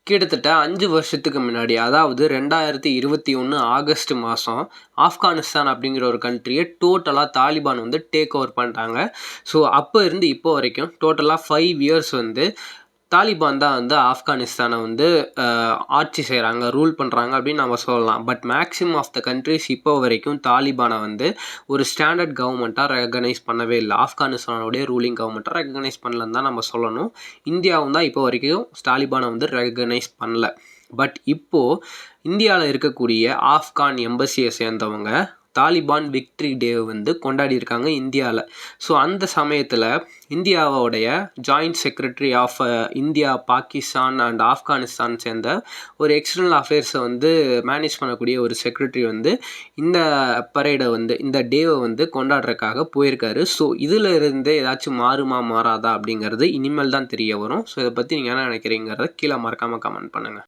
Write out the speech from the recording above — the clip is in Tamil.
கிட்டத்தட்ட 5 வருஷத்துக்கு முன்னாடி, அதாவது 2021 ஆகஸ்ட் மாசம், ஆப்கானிஸ்தான் அப்படிங்கிற ஒரு கண்ட்ரிய டோட்டலா தாலிபான் வந்து டேக் ஓவர் பண்ணிட்டாங்க. ஸோ, அப்ப இருந்து இப்போ வரைக்கும் டோட்டலா 5 இயர்ஸ் வந்து தாலிபான் தான் வந்து ஆப்கானிஸ்தானை வந்து ஆட்சி செய்கிறாங்க, ரூல் பண்ணுறாங்க அப்படின்னு நம்ம சொல்லலாம். But maximum of the countries இப்போ வரைக்கும் தாலிபானை வந்து ஒரு ஸ்டாண்டர்ட் கவர்மெண்ட்டாக ரெகனைஸ் பண்ணவே இல்லை. ஆப்கானிஸ்தானுடைய ரூலிங் கவர்மெண்ட்டாக ரெகனைஸ் பண்ணலன்னு தான் நம்ம சொல்லணும். இந்தியாவும் தான் இப்போ வரைக்கும் தாலிபானை வந்து ரெகனைஸ் பண்ணல. பட் இப்போது இந்தியாவில் இருக்கக்கூடிய ஆப்கான் எம்பசியை சேர்ந்தவங்க தாலிபான் விக்ட்ரி டே வந்து கொண்டாடி இருக்காங்க இந்தியாவில். ஸோ அந்த சமயத்தில் இந்தியாவோடைய joint secretary of India, Pakistan and Afghanistan சேர்ந்த ஒரு எக்ஸ்டர்னல் அஃபேர்ஸை வந்து மேனேஜ் பண்ணக்கூடிய ஒரு செக்ரட்டரி வந்து இந்த பரேடை வந்து இந்த டேவை வந்து கொண்டாடுறதுக்காக போயிருக்காரு. ஸோ இதில் இருந்து ஏதாச்சும் மாறுமா மாறாதா அப்படிங்கிறது இனிமேல் தான் தெரிய வரும். ஸோ இதை பற்றி நீங்கள் என்ன நினைக்கிறீங்கிறத கீழே மறக்காமல் கமெண்ட் பண்ணுங்கள்.